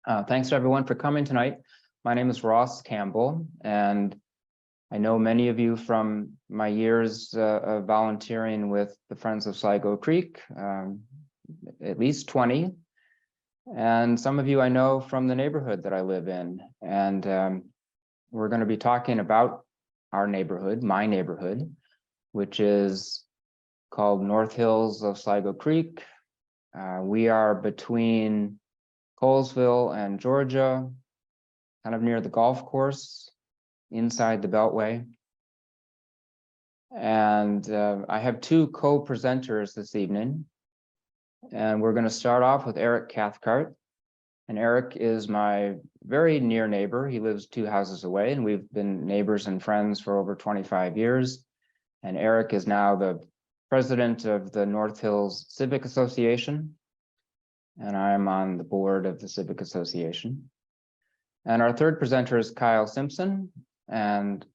Thanks to everyone for coming tonight. My name is Ross Campbell, and I know many of you from my years of volunteering with the Friends of Sligo Creek, at least 20. And some of you I know from the neighborhood that I live in. And we're going to be talking about our neighborhood, my neighborhood, which is called North Hills of Sligo Creek. We are between Colesville and Georgia, kind of near the golf course, inside the Beltway. And I have two co-presenters this evening. And we're going to start off with Eric Cathcart. And Eric is my very near neighbor. He lives 2 houses away, and we've been neighbors and friends for over 25 years. And Eric is now the president of the North Hills Civic Association. And I'm on the board of the Civic Association. And our third presenter is Kyle Simpson, and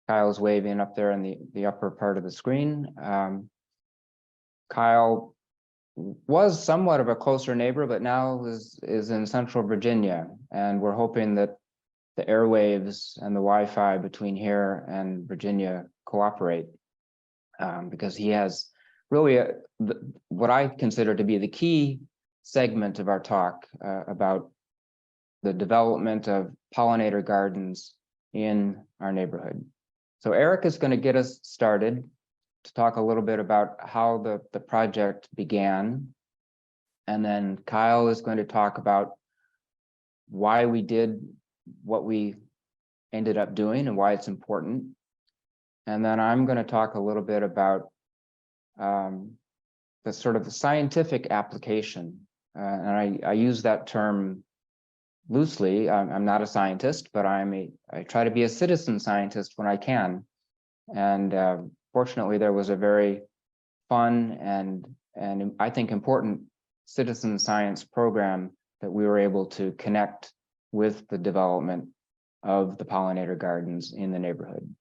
Kyle's waving up there in the upper part of the screen. Kyle was somewhat of a closer neighbor, but now is in Central Virginia, and we're hoping that the airwaves and the Wi-Fi between here and Virginia cooperate, because he has really what I consider to be the key segment of our talk about the development of pollinator gardens in our neighborhood. So Eric is going to get us started to talk a little bit about how the project began. And then Kyle is going to talk about why we did what we ended up doing and why it's important. And then I'm going to talk a little bit about the sort of the scientific application. And I use that term loosely. I'm not a scientist, but I try to be a citizen scientist when I can. And fortunately, there was a very fun and I think important citizen science program that we were able to connect with the development of the pollinator gardens in the neighborhood.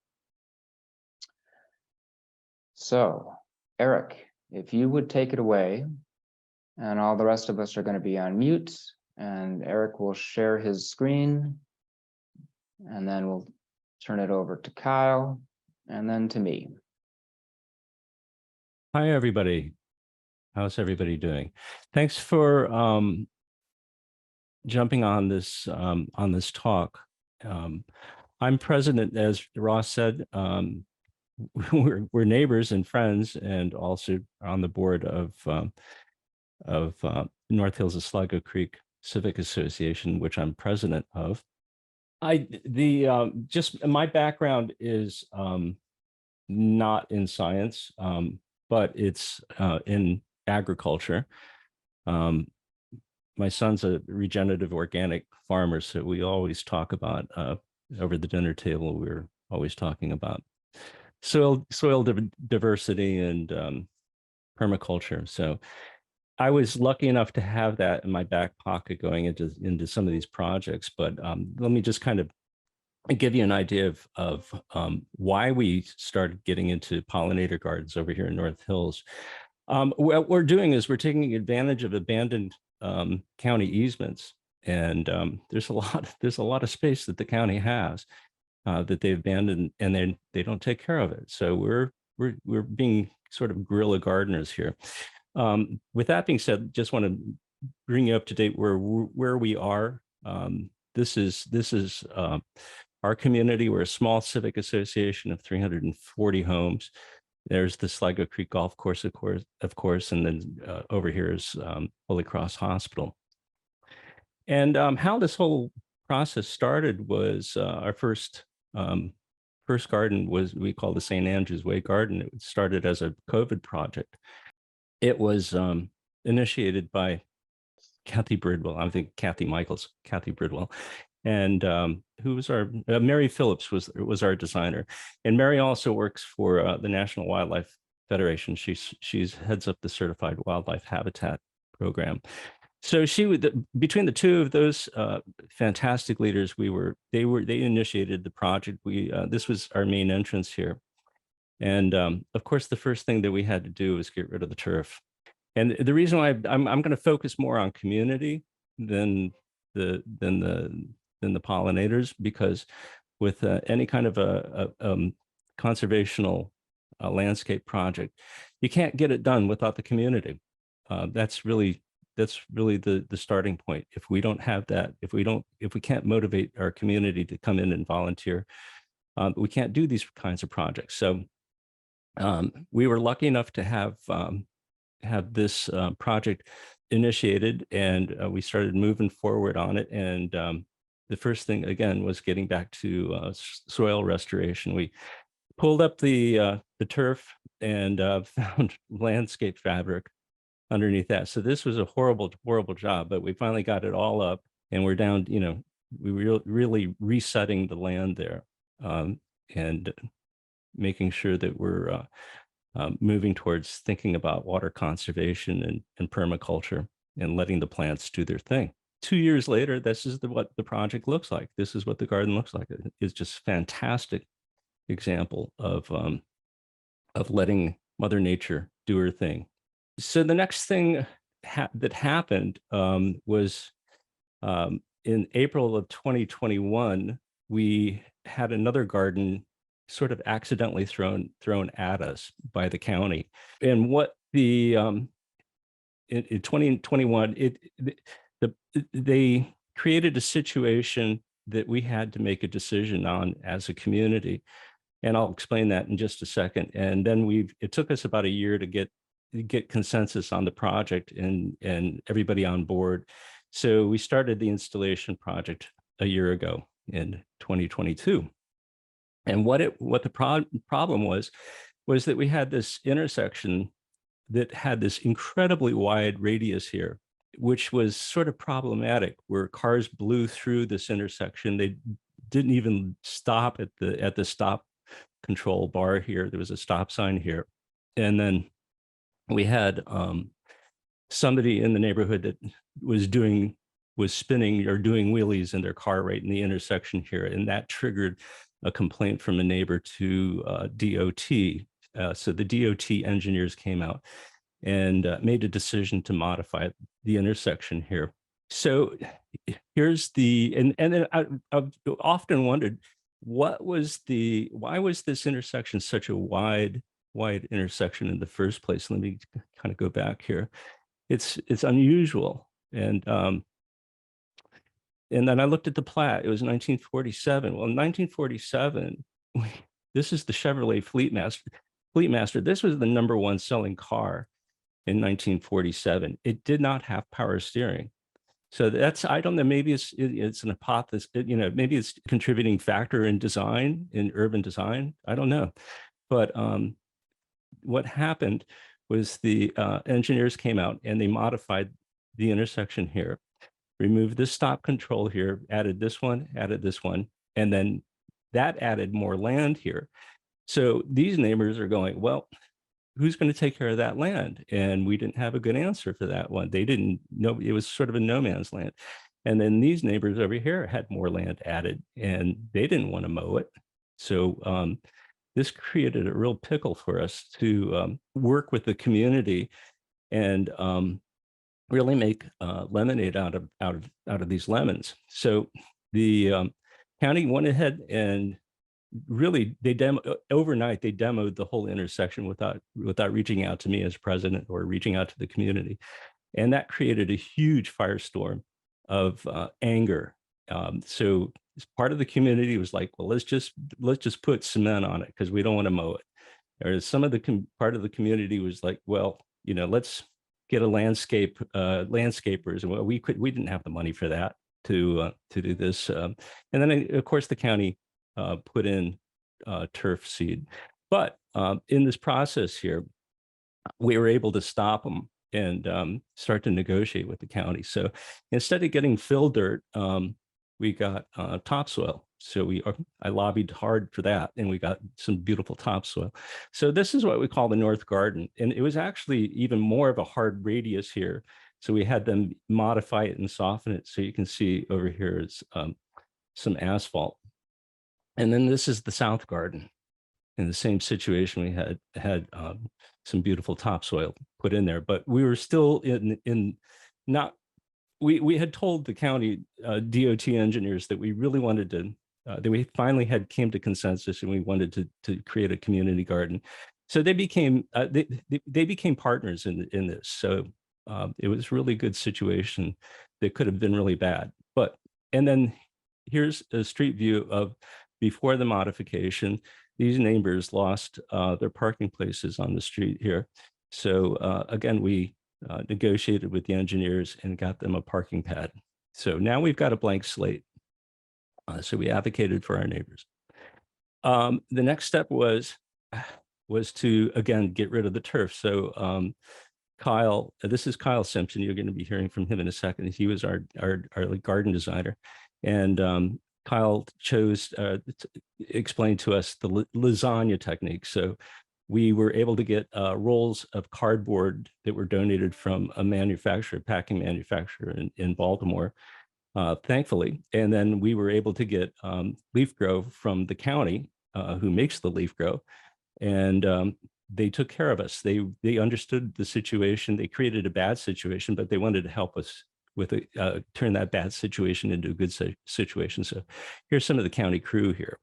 So, Eric, if you would take it away. And all the rest of us are going to be on mute, and Eric will share his screen, and then we'll turn it over to Kyle, and then to me. Hi, everybody. How's everybody doing? Thanks for jumping on this talk. I'm president, as Ross said. We're neighbors and friends, and also on the board of North Hills of Sligo Creek Civic Association, which I'm president of. Just my background is not in science, but it's in agriculture. My son's a regenerative organic farmer, so we always talk about over the dinner table. We're always talking about soil diversity and permaculture. So I was lucky enough to have that in my back pocket going into some of these projects, but let me just kind of give you an idea of why we started getting into pollinator gardens over here in North Hills. What we're doing is we're taking advantage of abandoned county easements, and there's a lot of space that the county has that they abandoned, and they don't take care of it. So we're being sort of guerrilla gardeners here. With that being said, just want to bring you up to date where we are. This is our community. We're a small civic association of 340 homes. There's the Sligo Creek Golf Course, of course, and then over here is Holy Cross Hospital. And how this whole process started was our first garden was, we call the St. Andrew's Way Garden. It started as a COVID project. It was initiated by Kathy Bridwell, I think Kathy Bridwell, and who was our, Mary Phillips was our designer. And Mary also works for the National Wildlife Federation. She's heads up the Certified Wildlife Habitat Program. So between the two of those fantastic leaders, they initiated the project. This was our main entrance here. And of course, the first thing that we had to do was get rid of the turf. And the reason why I'm going to focus more on community than the pollinators, because with any kind of a conservational landscape project, you can't get it done without the community. That's really the starting point. If we don't have that, if we can't motivate our community to come in and volunteer, we can't do these kinds of projects. So we were lucky enough to have this project initiated, and we started moving forward on it. And the first thing, again, was getting back to soil restoration. We pulled up the turf and found landscape fabric underneath that. So this was a horrible job, but we finally got it all up, and we're down, we were really resetting the land there, and making sure that we're moving towards thinking about water conservation and permaculture and letting the plants do their thing. 2 years later, this is what the project looks like. This is what the garden looks like. It's just fantastic example of letting Mother Nature do her thing. So the next thing that happened was in April of 2021, we had another garden sort of accidentally thrown at us by the county. And what the in 2021, they created a situation that we had to make a decision on as a community. And I'll explain that in just a second. And then it took us about a year to get consensus on the project and everybody on board. So we started the installation project a year ago in 2022. And what the problem was that we had this intersection that had this incredibly wide radius here, which was sort of problematic, where cars blew through this intersection. They didn't even stop at the stop control bar here. There was a stop sign here. And then we had somebody in the neighborhood that was spinning or doing wheelies in their car right in the intersection here. And that triggered a complaint from a neighbor to DOT. So the DOT engineers came out and made a decision to modify the intersection here. So here's and then I've often wondered, why was this intersection such a wide intersection in the first place? Let me kind of go back here. It's unusual. And then I looked at the plat. It was 1947. Well, in 1947, this is the Chevrolet Fleetmaster. This was the #1 selling car in 1947. It did not have power steering. So I don't know, maybe it's an hypothesis, maybe it's a contributing factor in design, in urban design. I don't know. But what happened was the engineers came out and they modified the intersection here, removed this stop control here, added this one, and then that added more land here. So these neighbors are going, well, who's going to take care of that land? And we didn't have a good answer for that one. They didn't know, it was sort of a no man's land. And then these neighbors over here had more land added and they didn't want to mow it. So this created a real pickle for us to work with the community and really make lemonade out of these lemons. So the county went ahead and really overnight they demoed the whole intersection without reaching out to me as president or reaching out to the community, and that created a huge firestorm of anger. So part of the community was like, well, let's just put cement on it because we don't want to mow it. Or some of the part of the community was like, well, let's get a landscapers, and well, we didn't have the money for that to do this. And then of course the county put in turf seed. But in this process here, we were able to stop them and start to negotiate with the county. So instead of getting fill dirt, we got topsoil. So I lobbied hard for that, and we got some beautiful topsoil. So this is what we call the North Garden. And it was actually even more of a hard radius here. So we had them modify it and soften it. So you can see over here is some asphalt. And then this is the South Garden. In the same situation, we had some beautiful topsoil put in there, but we were still in not we had told the county DOT engineers that we really wanted to, that we finally had came to consensus and we wanted to create a community garden. So they became they became partners in this. So it was a really good situation that could have been really bad. But and then here's a street view of before the modification. These neighbors lost their parking places on the street here. So again, we negotiated with the engineers and got them a parking pad. So now we've got a blank slate. So we advocated for our neighbors. The next step was to, again, get rid of the turf. So Kyle, this is Kyle Simpson. You're going to be hearing from him in a second. He was our garden designer. And Kyle chose to explain to us the lasagna technique. So we were able to get rolls of cardboard that were donated from a manufacturer, packing manufacturer in Baltimore, thankfully. And then we were able to get leaf grow from the county who makes the leaf grow. And they took care of us. They understood the situation. They created a bad situation, but they wanted to help us with turn that bad situation into a good situation. So here's some of the county crew here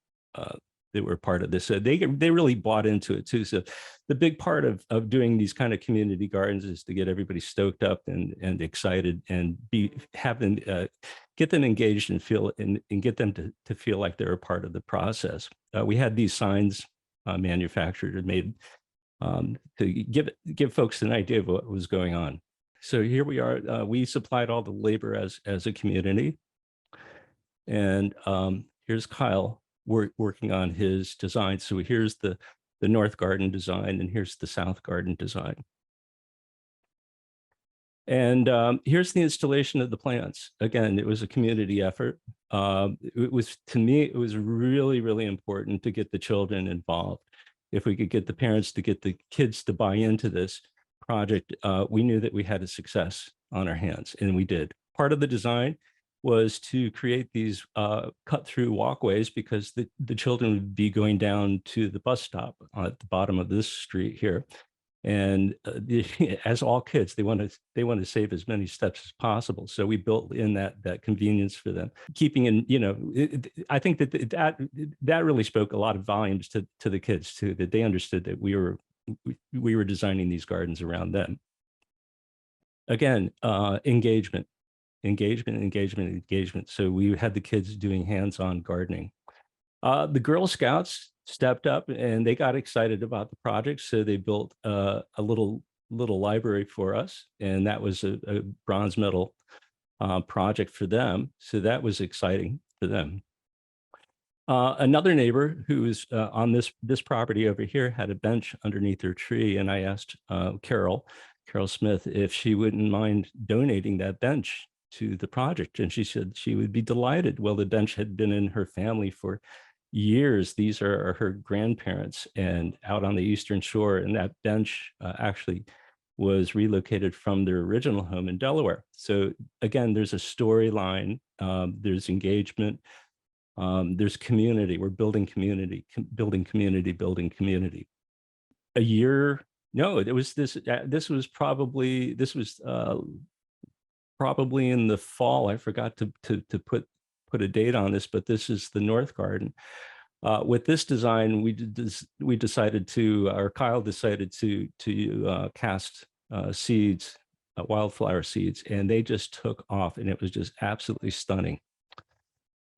that were part of this. So they really bought into it too. So the big part of doing these kind of community gardens is to get everybody stoked up and excited and get them engaged and feel and get them to feel like they're a part of the process. We had these signs manufactured and made to give folks an idea of what was going on. So here we are. We supplied all the labor as a community, and here's Kyle working on his design. So here's the north garden design, and here's the south garden design. And here's the installation of the plants. Again, it was a community effort. It was, to me, it was really, really important to get the children involved. If we could get the parents to get the kids to buy into this project, we knew that we had a success on our hands, and we did. Part of the design was to create these cut-through walkways because the children would be going down to the bus stop at the bottom of this street here. And as all kids, they want to save as many steps as possible. So we built in that convenience for them, keeping in, I think that really spoke a lot of volumes to the kids too, that they understood that we were designing these gardens around them. Again, engagement. So we had the kids doing hands-on gardening. The Girl Scouts stepped up and they got excited about the project. So they built a little library for us. And that was a bronze medal project for them. So that was exciting for them. Another neighbor who was on this property over here had a bench underneath her tree. And I asked Carol Smith if she wouldn't mind donating that bench to the project. And she said she would be delighted. Well, the bench had been in her family for years. These are her grandparents and out on the Eastern Shore. And that bench actually was relocated from their original home in Delaware. So again, there's a storyline, there's engagement, there's community. We're building community, building community. A year, no, it was this was probably in the fall. I forgot to put a date on this, but this is the North Garden. With this design, we decided to, or Kyle decided to cast seeds, wildflower seeds, and they just took off, and it was just absolutely stunning.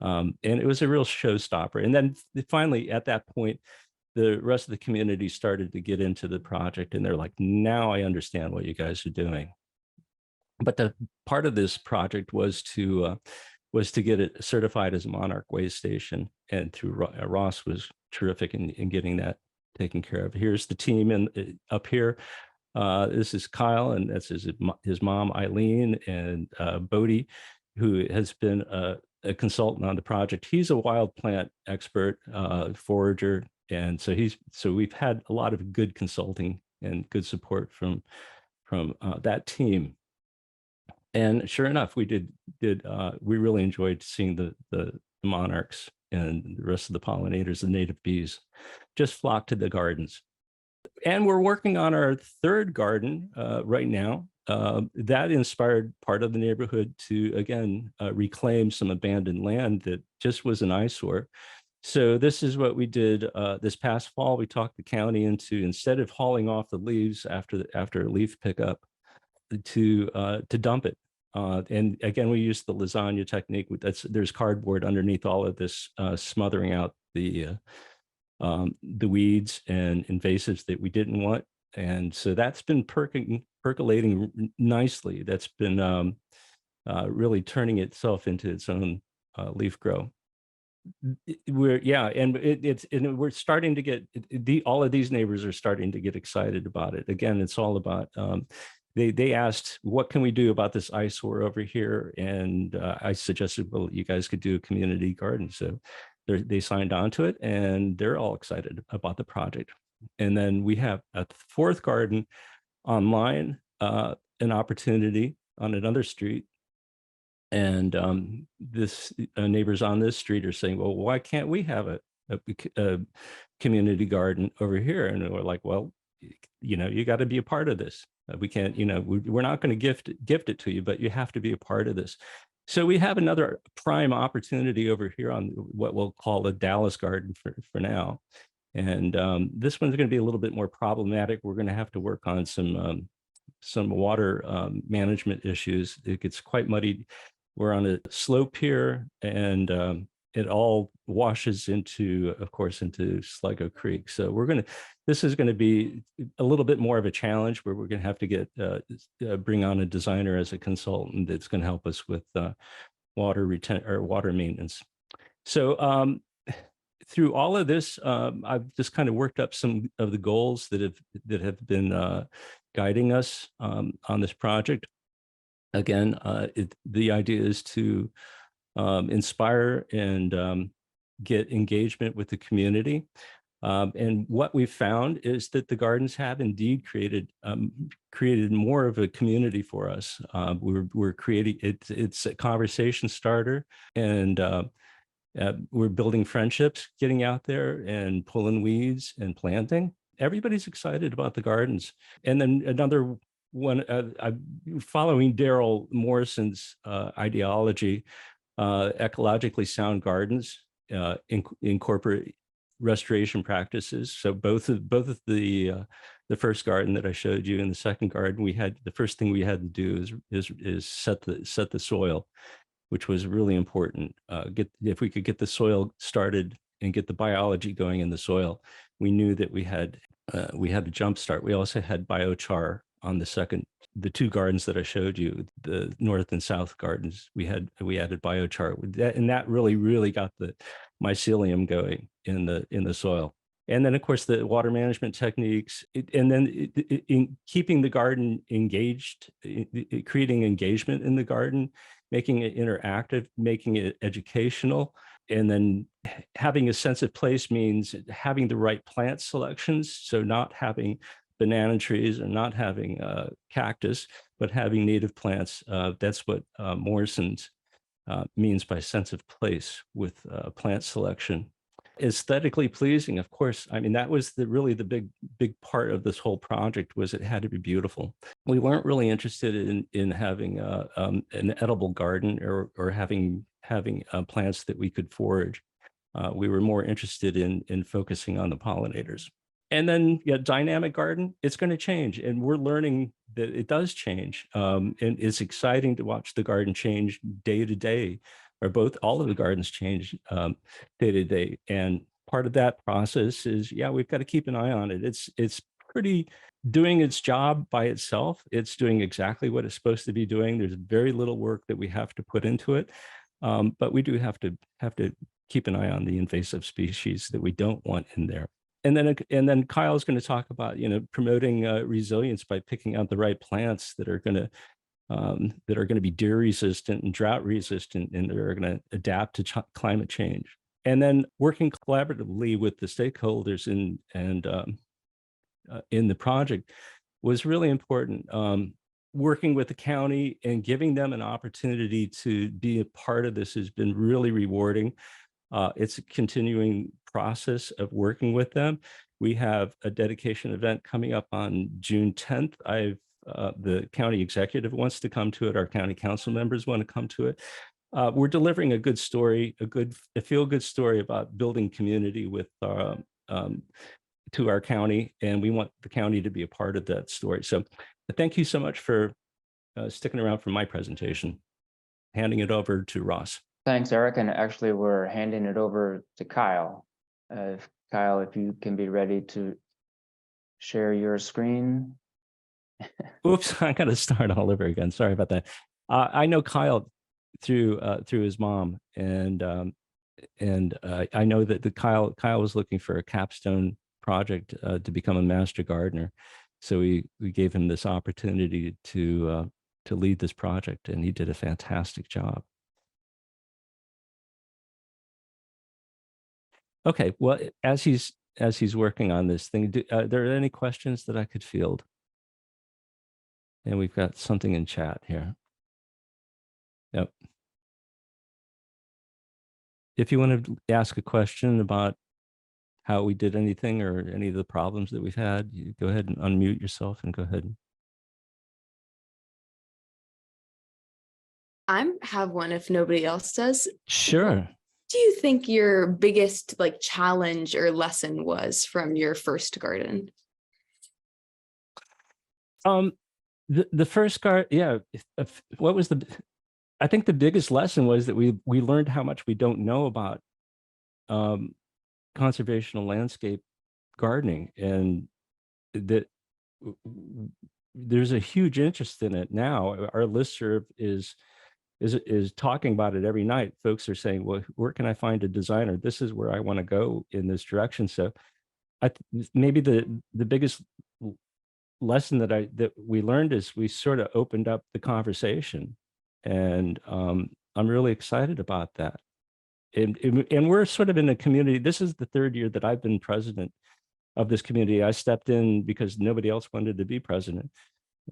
And it was a real showstopper. And then finally, at that point, the rest of the community started to get into the project, and they're like, now I understand what you guys are doing. But the part of this project was to get it certified as a Monarch Way Station, and through Ross was terrific in getting that taken care of. Here's the team up here. This is Kyle, and that's his mom, Eileen, and Bodie, who has been a consultant on the project. He's a wild plant expert, forager, and so we've had a lot of good consulting and good support from that team. And sure enough, we really enjoyed seeing the monarchs and the rest of the pollinators, the native bees, just flock to the gardens. And we're working on our third garden right now. that inspired part of the neighborhood to, again, reclaim some abandoned land that just was an eyesore. So this is what we did this past fall. We talked the county into, instead of hauling off the leaves after leaf pickup, to dump it. And again, we used the lasagna technique. There's cardboard underneath all of this, smothering out the weeds and invasives that we didn't want. And so that's been percolating nicely. That's been really turning itself into its own leaf grow. We're starting to get all of these neighbors are starting to get excited about it. Again, it's all about they asked, what can we do about this eyesore over here? And I suggested, well, you guys could do a community garden. So they signed on to it, and they're all excited about the project. And then we have a fourth garden online, an opportunity on another street. And this neighbors on this street are saying, well, why can't we have a community garden over here? And we're like, well, you got to be a part of this. We can't, we're not going to gift it to you, but you have to be a part of this. So we have another prime opportunity over here on what we'll call a Dallas garden for now. And this one's going to be a little bit more problematic. We're going to have to work on some water management issues. It gets quite muddy. We're on a slope here, and it all washes into, of course, into Sligo Creek. So this is going to be a little bit more of a challenge, where we're going to have to bring on a designer as a consultant that's going to help us with water maintenance. So through all of this, I've just kind of worked up some of the goals that have been guiding us on this project. Again, the idea is to inspire and get engagement with the community. And what we found is that the gardens have indeed created more of a community for us. We're creating it's a conversation starter, and we're building friendships, getting out there and pulling weeds and planting. Everybody's excited about the gardens. And then another one, following Daryl Morrison's ideology, ecologically sound gardens incorporate restoration practices. So both of the first garden that I showed you and the second garden, the first thing we had to do is set the soil, which was really important. If we could get the soil started and get the biology going in the soil, we knew that we had a jump start. We also had biochar on the two gardens that I showed you, the north and south gardens. We added biochar with that, and that really got the mycelium going in the soil. And then, of course, the water management techniques, and then in keeping the garden engaged, creating engagement in the garden, making it interactive, making it educational. And then having a sense of place means having the right plant selections. So not having banana trees and not having cactus, but having native plants. That's what Morrison's means by sense of place with plant selection. Aesthetically pleasing, of course. I mean, that was really the big part of this whole project, was it had to be beautiful. We weren't really interested in having an edible garden or having plants that we could forage. We were more interested in focusing on the pollinators. And then dynamic garden, it's going to change. And we're learning that it does change. And it's exciting to watch the garden change day to day, or all of the gardens change day to day. And part of that process is, we've got to keep an eye on it. It's pretty doing its job by itself. It's doing exactly what it's supposed to be doing. There's very little work that we have to put into it. But we do have to keep an eye on the invasive species that we don't want in there. And then Kyle's going to talk about promoting resilience by picking out the right plants that are going to be deer resistant and drought resistant, and that are going to adapt to climate change. And then working collaboratively with the stakeholders in the project was really important. Working with the county and giving them an opportunity to be a part of this has been really rewarding. It's a continuing process of working with them. We have a dedication event coming up on June 10th. I've the county executive wants to come to it, our county council members want to come to it. We're delivering a good story, a feel-good story about building community with to our county, and we want the county to be a part of that story. So thank you so much for sticking around for my presentation. Handing it over to Ross. Thanks, Eric. And actually, we're handing it over to Kyle. Kyle, if you can be ready to share your screen. Oops, I got to start all over again. Sorry about that. I know Kyle through his mom, and I know that Kyle was looking for a capstone project to become a master gardener, so we gave him this opportunity to lead this project, and he did a fantastic job. Okay, well, as he's working on this thing, are there any questions that I could field? And we've got something in chat here. Yep. If you want to ask a question about how we did anything or any of the problems that we've had, you go ahead and unmute yourself and go ahead. I have one if nobody else does. Sure. Do you think your biggest challenge or lesson was from your first garden? The first garden, yeah. What was I think the biggest lesson was that we learned how much we don't know about conservational landscape gardening, and that there's a huge interest in it now. Our listserv is talking about it every night. Folks are saying, well, where can I find a designer? This is where I want to go in this direction. So maybe the biggest lesson that we learned is we sort of opened up the conversation, and I'm really excited about that. And we're sort of in a community. This is the third year that I've been president of this community. I stepped in because nobody else wanted to be president,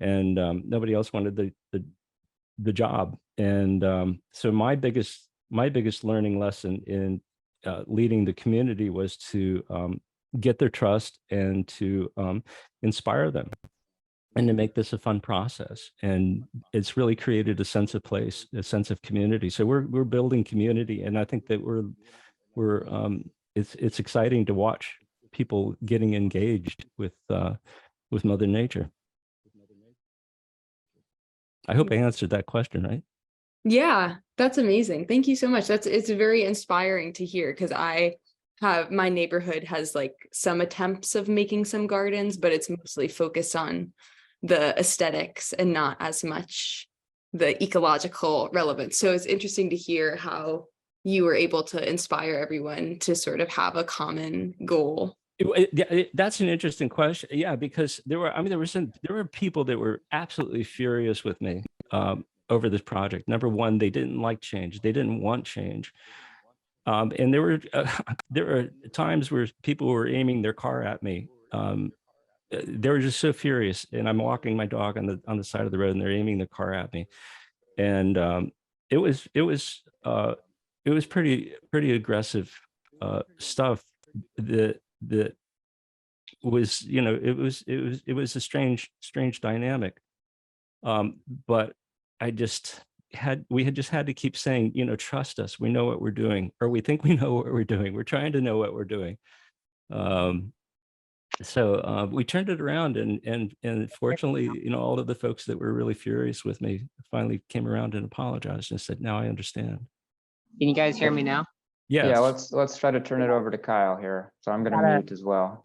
and nobody else wanted the job. And so my biggest learning lesson in leading the community was to get their trust and to inspire them, and to make this a fun process. And it's really created a sense of place, a sense of community. So we're building community, and I think that it's exciting to watch people getting engaged with Mother Nature. I hope I answered that question, right? Yeah, that's amazing. Thank you so much. It's very inspiring to hear, because my neighborhood has some attempts of making some gardens, but it's mostly focused on the aesthetics and not as much the ecological relevance. So it's interesting to hear how you were able to inspire everyone to sort of have a common goal. That's an interesting question. Yeah, because there were people that were absolutely furious with me over this project. Number one, they didn't like change. They didn't want change. And there were times where people were aiming their car at me. They were just so furious, and I'm walking my dog on the side of the road, and they're aiming the car at me. And it was pretty aggressive stuff that was, it was a strange dynamic. But we had just had to keep saying, trust us, we know what we're doing, or we think we know what we're doing. We're trying to know what we're doing. So we turned it around, and fortunately, all of the folks that were really furious with me finally came around and apologized and said, now I understand. Can you guys hear me now? Yes. Yeah, let's try to turn it over to Kyle here. So I'm going to mute as well.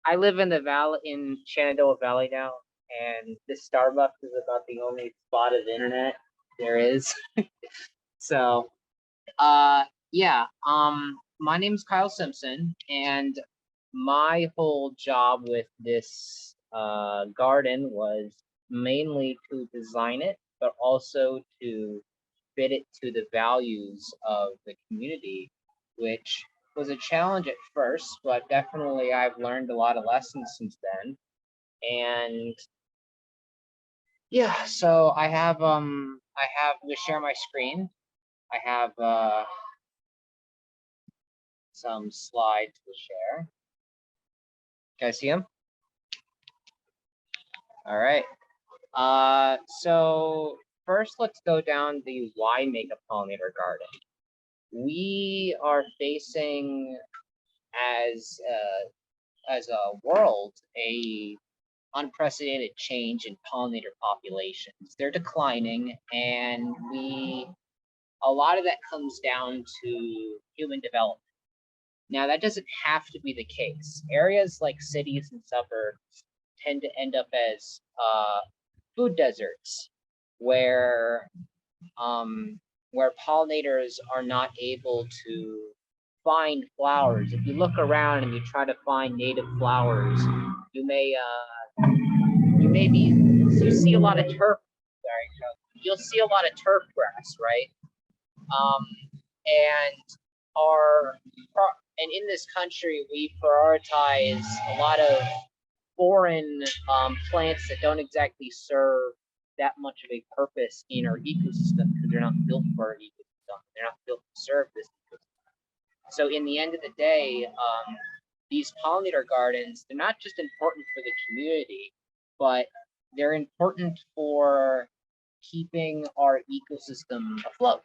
I live in the valley, in Shenandoah Valley now, and this Starbucks is about the only spot of internet there is. So, yeah, my name's Kyle Simpson, and my whole job with this garden was mainly to design it, but also to fit it to the values of the community, which was a challenge at first, but definitely I've learned a lot of lessons since then. And yeah, so I have to share my screen. I have some slides to share. You guys see them? All right. So first, let's go down the why make a pollinator garden. We are facing as a world a unprecedented change in pollinator populations. They're declining, and a lot of that comes down to human development. Now, that doesn't have to be the case. Areas like cities and suburbs tend to end up as food deserts, where pollinators are not able to find flowers. If you look around and you try to find native flowers, you you see a lot of turf. Sorry, you'll see a lot of turf grass, right? And in this country, we prioritize a lot of foreign plants that don't exactly serve that much of a purpose in our ecosystem because they're not built for our ecosystem. They're not built to serve this ecosystem. So in the end of the day, these pollinator gardens, they're not just important for the community, but they're important for keeping our ecosystem afloat.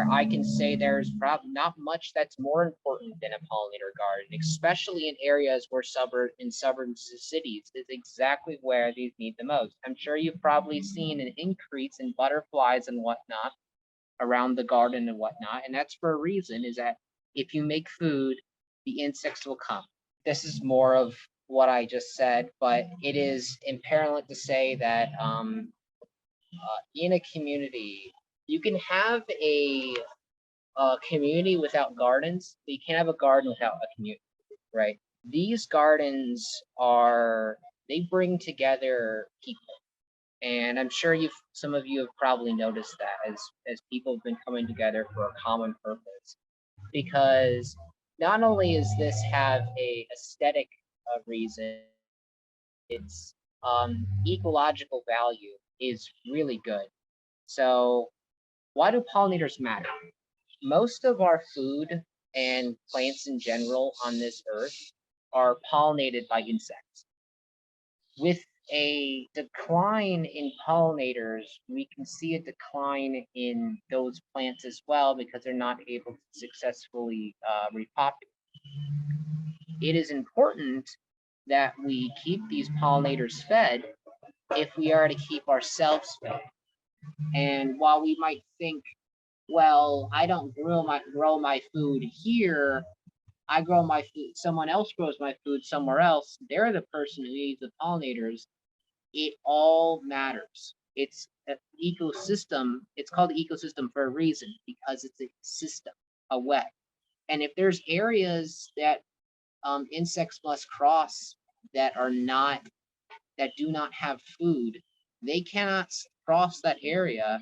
I can say there's probably not much that's more important than a pollinator garden, especially in areas where suburbs to cities is exactly where these need the most. I'm sure you've probably seen an increase in butterflies and whatnot around the garden and whatnot, and that's for a reason, is that if you make food, the insects will come. This is more of what I just said, but it is imperative to say that in a community, you can have a community without gardens, but you can't have a garden without a community, right? These gardens they bring together people. And I'm sure some of you have probably noticed that as people have been coming together for a common purpose. Because not only is this have a aesthetic reason, its ecological value is really good. So why do pollinators matter? Most of our food and plants in general on this earth are pollinated by insects. With a decline in pollinators, we can see a decline in those plants as well because they're not able to successfully repopulate. It is important that we keep these pollinators fed if we are to keep ourselves fed. And while we might think, well, I don't grow my food here, I grow my food, someone else grows my food somewhere else, they're the person who needs the pollinators. It all matters. It's an ecosystem. It's called ecosystem for a reason, because it's a system, a web. And if there's areas that insects must cross that do not have food, they cannot cross that area.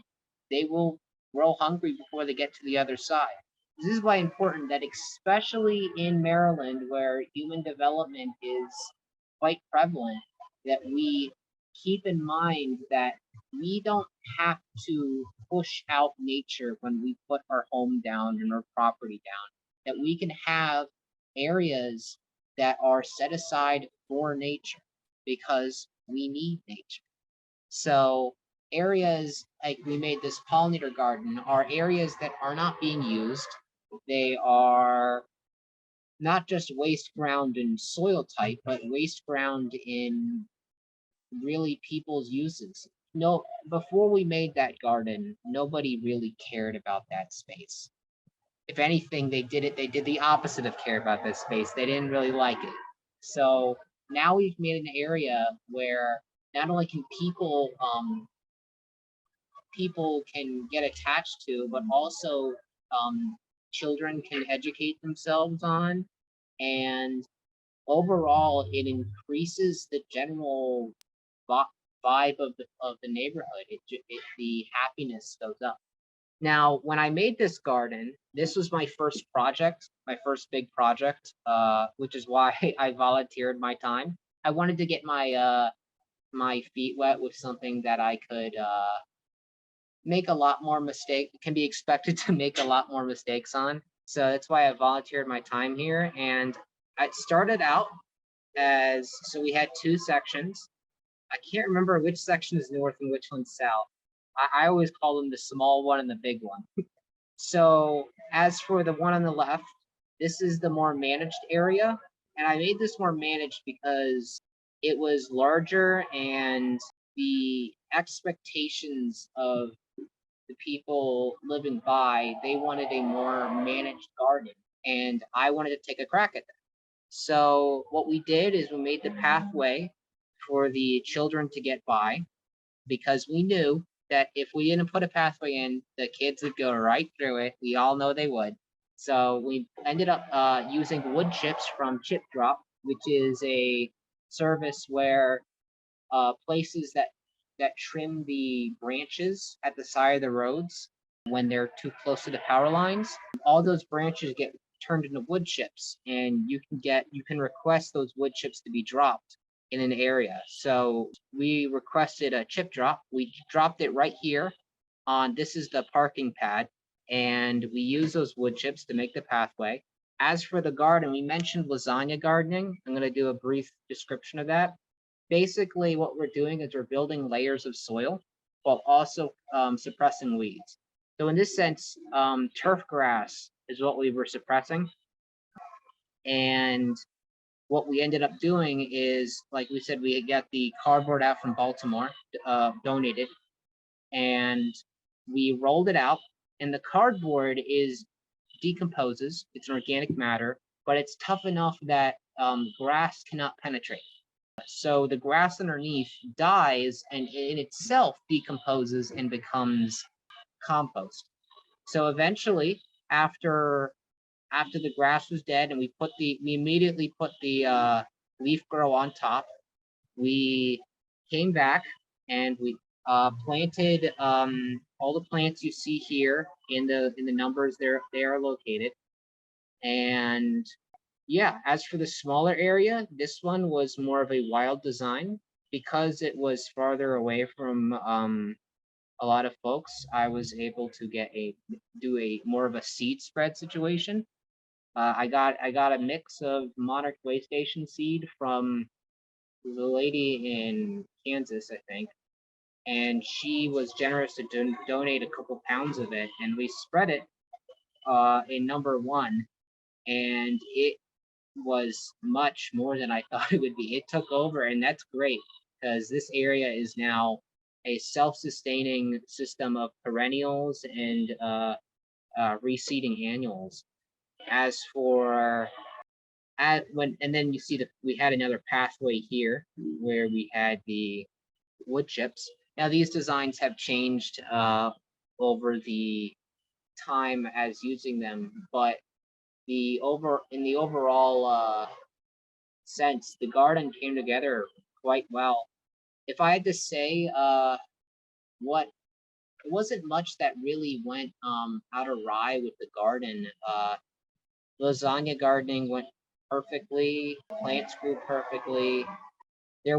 They will grow hungry before they get to the other side. This is why important that, especially in Maryland, where human development is quite prevalent, that we keep in mind that we don't have to push out nature when we put our home down and our property down, that we can have areas that are set aside for nature because we need nature. So areas like we made this pollinator garden are areas that are not being used. They are not just waste ground and soil type, but waste ground in really people's uses. No, before we made that garden, nobody really cared about that space. If anything, they did the opposite of care about this space. They didn't really like it. So now we've made an area where not only can people can get attached to, but also children can educate themselves on, and overall it increases the general vibe of the neighborhood. The happiness goes up. Now, when I made this garden, this was my first project, my first big project, which is why I volunteered my time. I wanted to get my my feet wet with something that I could make a lot more can be expected to make a lot more mistakes on. So that's why I volunteered my time here. And I started out so we had two sections. I can't remember which section is north and which one's south. I always call them the small one and the big one. So as for the one on the left, this is the more managed area. And I made this more managed because it was larger and the expectations of the people living by, they wanted a more managed garden. And I wanted to take a crack at that. So what we did is we made the pathway for the children to get by, because we knew that if we didn't put a pathway in, the kids would go right through it. We all know they would. So we ended up using wood chips from Chip Drop, which is a service where places that trim the branches at the side of the roads when they're too close to the power lines, all those branches get turned into wood chips, and you can request those wood chips to be dropped in an area. So we requested a chip drop. We dropped it right here on, this is the parking pad, and we use those wood chips to make the pathway. As for the garden, we mentioned lasagna gardening. I'm going to do a brief description of that. Basically, what we're doing is we're building layers of soil while also suppressing weeds. So in this sense, turf grass is what we were suppressing. And what we ended up doing is, like we said, we got the cardboard out from Baltimore, donated, and we rolled it out. And the cardboard decomposes. It's an organic matter, but it's tough enough that grass cannot penetrate. So the grass underneath dies and in itself decomposes and becomes compost. So eventually, after the grass was dead, and we immediately put the leaf grow on top, we came back and we planted all the plants you see here in the numbers they are located. And yeah, as for the smaller area, this one was more of a wild design because it was farther away from a lot of folks. I was able to do a more of a seed spread situation. I got a mix of monarch waystation seed from the lady in Kansas, I think, and she was generous to donate a couple pounds of it, and we spread it in number 1, and it was much more than I thought it would be. It took over, and that's great because this area is now a self-sustaining system of perennials and reseeding annuals. As for and then you see that we had another pathway here where we had the wood chips. Now these designs have changed over the time as using them, but in the overall sense, the garden came together quite well. If I had to say what, it wasn't much that really went out awry with the garden. Lasagna gardening went perfectly, plants grew perfectly. I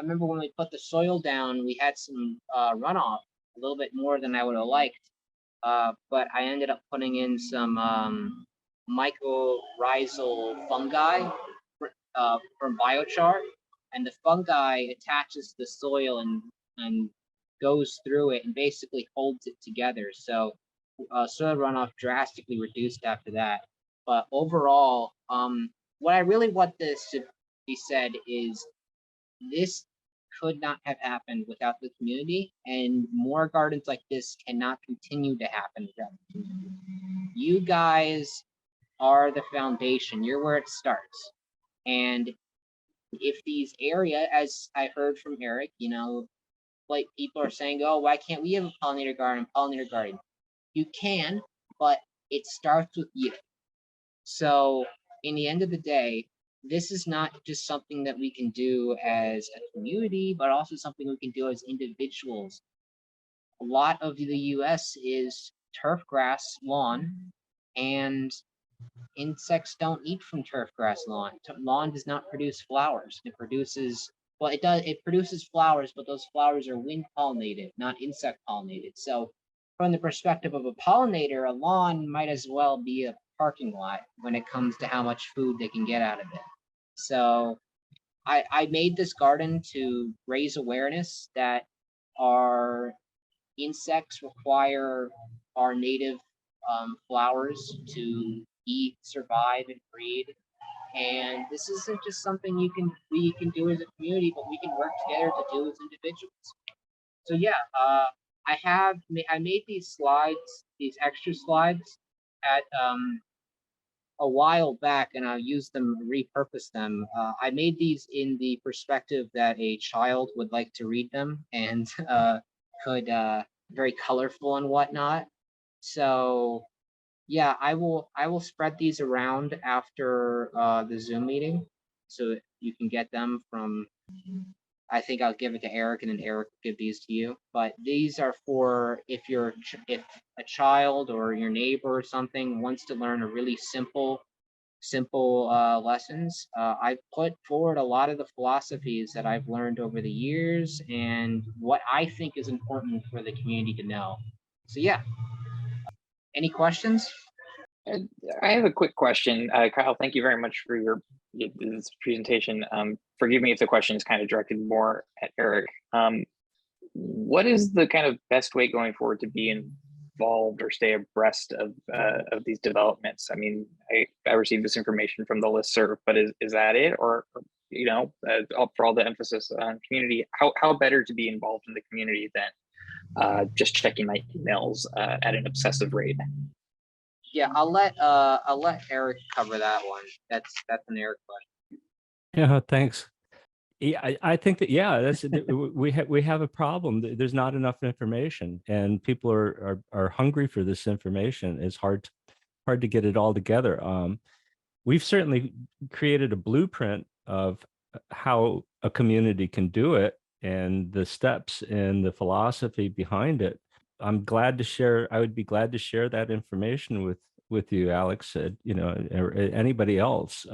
remember when we put the soil down, we had some runoff, a little bit more than I would have liked. But I ended up putting in some mycorrhizal fungi from biochar, and the fungi attaches to the soil and goes through it and basically holds it together. So soil runoff drastically reduced after that. But overall, what I really want this to be said is this could not have happened without the community, and more gardens like this cannot continue to happen without the community. You guys are the foundation. You're where it starts. And if these areas, as I heard from Eric, like people are saying, oh, why can't we have a pollinator garden? You can, but it starts with you. So in the end of the day, this is not just something that we can do as a community, but also something we can do as individuals. A lot of the US is turf grass lawn, and insects don't eat from turf grass lawn. Lawn does not produce flowers. It produces, well, it produces flowers, but those flowers are wind pollinated, not insect pollinated. So from the perspective of a pollinator, a lawn might as well be a parking lot when it comes to how much food they can get out of it. So I made this garden to raise awareness that our insects require our native flowers to eat, survive, and breed. And this isn't just something we can do as a community, but we can work together to do as individuals. So yeah, I made these slides, these extra slides at a while back, and I'll use them, repurpose them. I made these in the perspective that a child would like to read them, and could very colorful and whatnot. So yeah, I will spread these around after the Zoom meeting, so you can get them from. I think I'll give it to Eric, and then Eric will give these to you. But these are for if a child or your neighbor or something wants to learn a really simple lessons. I've put forward a lot of the philosophies that I've learned over the years and what I think is important for the community to know. So yeah, any questions? I have a quick question. Kyle, thank you very much for this presentation. Forgive me if the question is kind of directed more at Eric. What is the kind of best way going forward to be involved or stay abreast of these developments? I mean, I received this information from the listserv, but is that it? Or for all the emphasis on community, how better to be involved in the community than just checking my emails at an obsessive rate? Yeah, I'll let Eric cover that one. That's an Eric question. Yeah, thanks. Yeah, I think that, yeah, that's we have a problem. There's not enough information, and people are hungry for this information. It's hard to get it all together. We've certainly created a blueprint of how a community can do it and the steps and the philosophy behind it. I'm glad to share. I would be glad to share that information with you, Alex, or anybody else.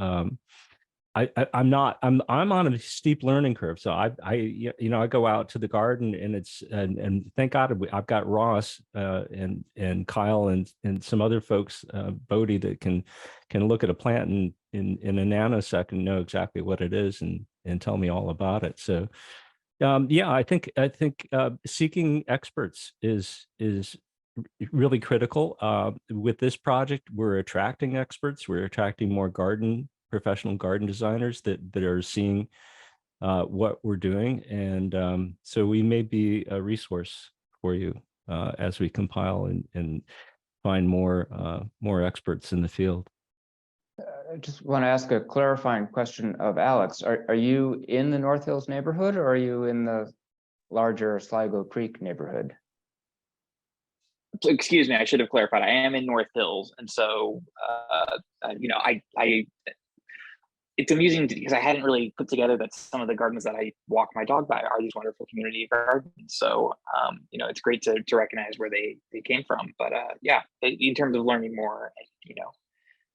I'm on a steep learning curve. So I go out to the garden, and and thank God I've got Ross and Kyle and some other folks, Bodie, that can look at a plant in a nanosecond, know exactly what it is and tell me all about it. So yeah, I think seeking experts is really critical. With this project, we're attracting experts. We're attracting more professional garden designers that are seeing what we're doing. And so we may be a resource for you as we compile and find more experts in the field. I just want to ask a clarifying question of Alex. Are you in the North Hills neighborhood, or are you in the larger Sligo Creek neighborhood? Excuse me, I should have clarified. I am in North Hills, and so it's amusing because I hadn't really put together that some of the gardens that I walk my dog by are these wonderful community gardens. So it's great to recognize where they came from. But yeah, in terms of learning more and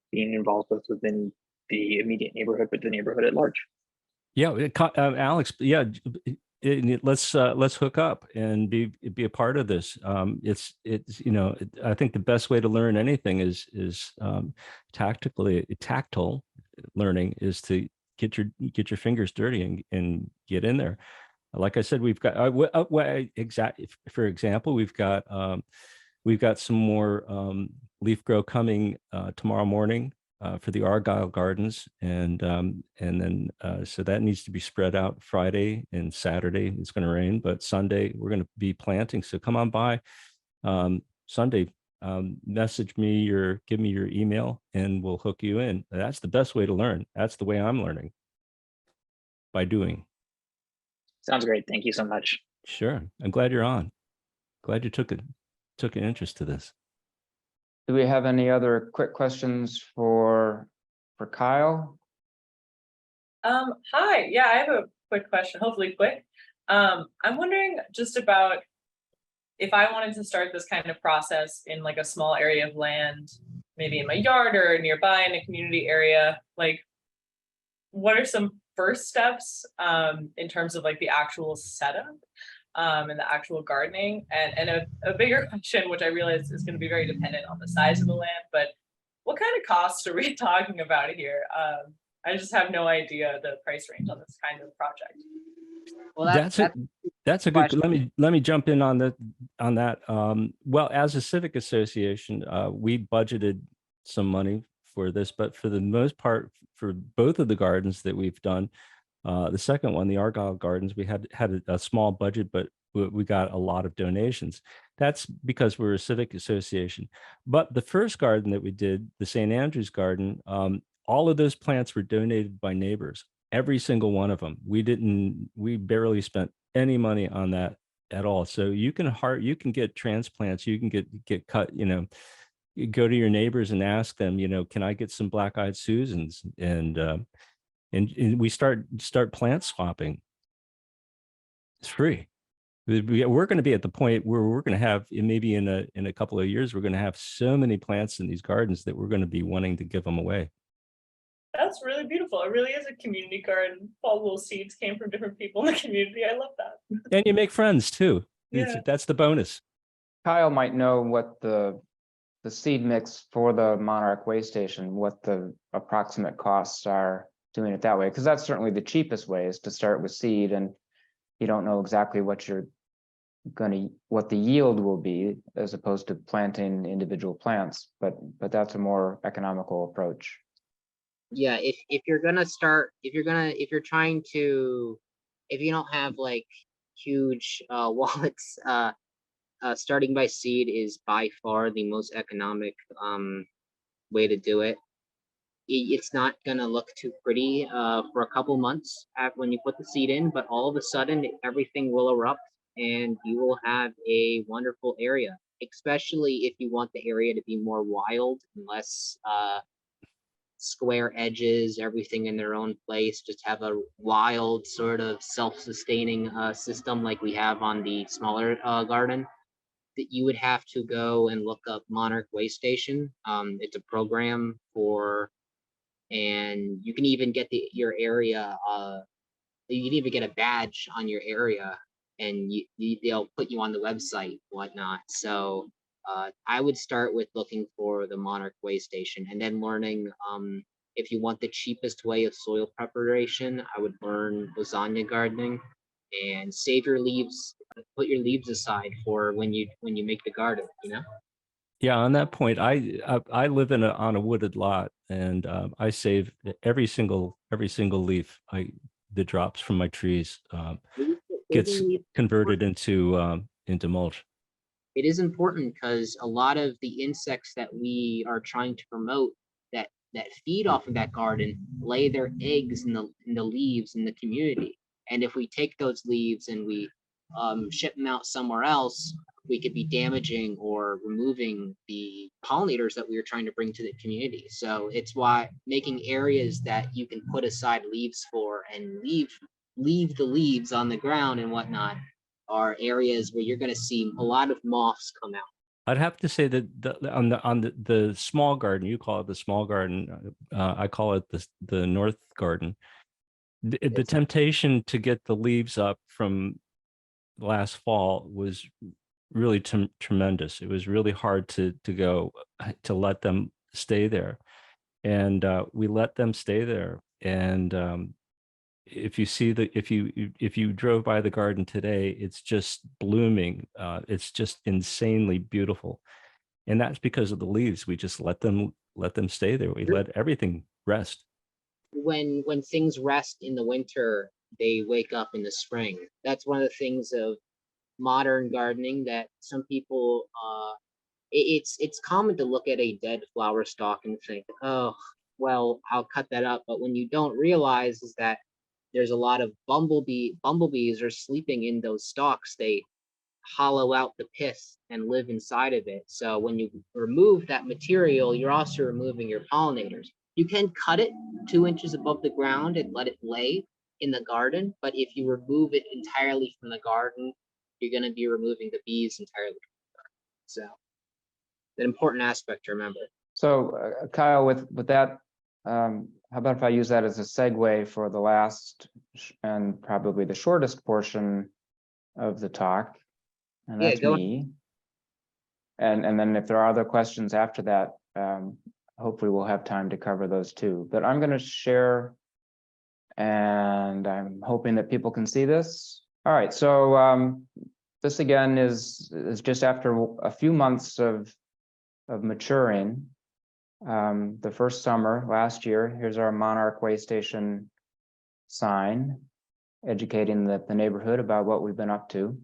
being involved within the immediate neighborhood, but the neighborhood at large. Yeah, Alex. Yeah, let's hook up and be a part of this. It's I think the best way to learn anything is tactile learning, is to get your fingers dirty and get in there. Like I said, we've got for example, we've got some more leaf grow coming tomorrow morning for the Argyle Gardens, and then so that needs to be spread out. Friday and Saturday it's going to rain, but Sunday we're going to be planting. So come on by Sunday, message me or give me your email, and we'll hook you in. That's the best way to learn. That's the way I'm learning, by doing. Sounds great. Thank you so much. Sure. I'm glad you're on. Glad you took an interest to this. Do we have any other quick questions for Kyle? Hi. Yeah, I have a quick question, hopefully quick. I'm wondering just about if I wanted to start this kind of process in like a small area of land, maybe in my yard or nearby in a community area, like what are some first steps in terms of like the actual setup and the actual gardening? And a bigger question, which I realize is going to be very dependent on the size of the land, but what kind of costs are we talking about here? I just have no idea the price range on this kind of project. Well, That's a good, let me jump in on that. Well, as a civic association, we budgeted some money for this, but for the most part, for both of the gardens that we've done, the second one, the Argyle Gardens, we had a small budget, but we got a lot of donations. That's because we're a civic association. But the first garden that we did, the St. Andrew's Garden, all of those plants were donated by neighbors, every single one of them. We barely spent any money on that at all. So you can get transplants, you can get cut, you go to your neighbors and ask them, can I get some black-eyed Susans? And we start plant swapping. It's free. We're going to be at the point where we're going to have, maybe in a couple of years, we're going to have so many plants in these gardens that we're going to be wanting to give them away. That's really beautiful. It really is a community garden. All little seeds came from different people in the community. I love that. And you make friends too. Yeah. That's the bonus. Kyle might know what the seed mix for the Monarch Way Station, what the approximate costs are doing it that way, because that's certainly the cheapest way, is to start with seed, and you don't know exactly what the yield will be, as opposed to planting individual plants, but that's a more economical approach. Yeah, if you're trying to, if you don't have like huge wallets, starting by seed is by far the most economic way to do it. It's not gonna look too pretty for a couple months when you put the seed in, but all of a sudden everything will erupt and you will have a wonderful area, especially if you want the area to be more wild and less square edges, everything in their own place, just have a wild sort of self-sustaining system like we have on the smaller garden. That you would have to go and look up Monarch Way Station. It's a program and you can even get your area, you can even get a badge on your area, and they'll put you on the website, whatnot. So I would start with looking for the Monarch Way Station, and then learning, if you want the cheapest way of soil preparation, I would learn lasagna gardening, and save your leaves, put your leaves aside for when you make the garden, Yeah, on that point, I live on a wooded lot, and I save every single leaf that drops from my trees gets converted into mulch. It is important because a lot of the insects that we are trying to promote that feed off of that garden lay their eggs in the leaves in the community. And if we take those leaves and we ship them out somewhere else, we could be damaging or removing the pollinators that we are trying to bring to the community. So it's why making areas that you can put aside leaves for and leave the leaves on the ground and whatnot are areas where you're going to see a lot of moths come out. I'd have to say that on the small garden, you call it the small garden, I call it the north garden. The temptation to get the leaves up from last fall was really tremendous. It was really hard to let them stay there, and we let them stay there. And if you drove by the garden today, it's just blooming. It's just insanely beautiful, and that's because of the leaves. We just let them stay there. We let everything rest. When things rest in the winter, they wake up in the spring. That's one of the things of modern gardening that some people it's common to look at a dead flower stalk and think, oh, well, I'll cut that up. But when you don't realize is that there's a lot of bumblebees are sleeping in those stalks. They hollow out the pith and live inside of it. So when you remove that material, you're also removing your pollinators. You can cut it 2 inches above the ground and let it lay in the garden, but if you remove it entirely from the garden, you're going to be removing the bees entirely from the garden. So an important aspect to remember. So Kyle, with that, how about if I use that as a segue for the last and probably the shortest portion of the talk, and that's me. And then if there are other questions after that, hopefully we'll have time to cover those too. But I'm going to share, and I'm hoping that people can see this. All right, so this again is just after a few months of maturing. The first summer last year, here's our Monarch Way Station sign, educating the neighborhood about what we've been up to.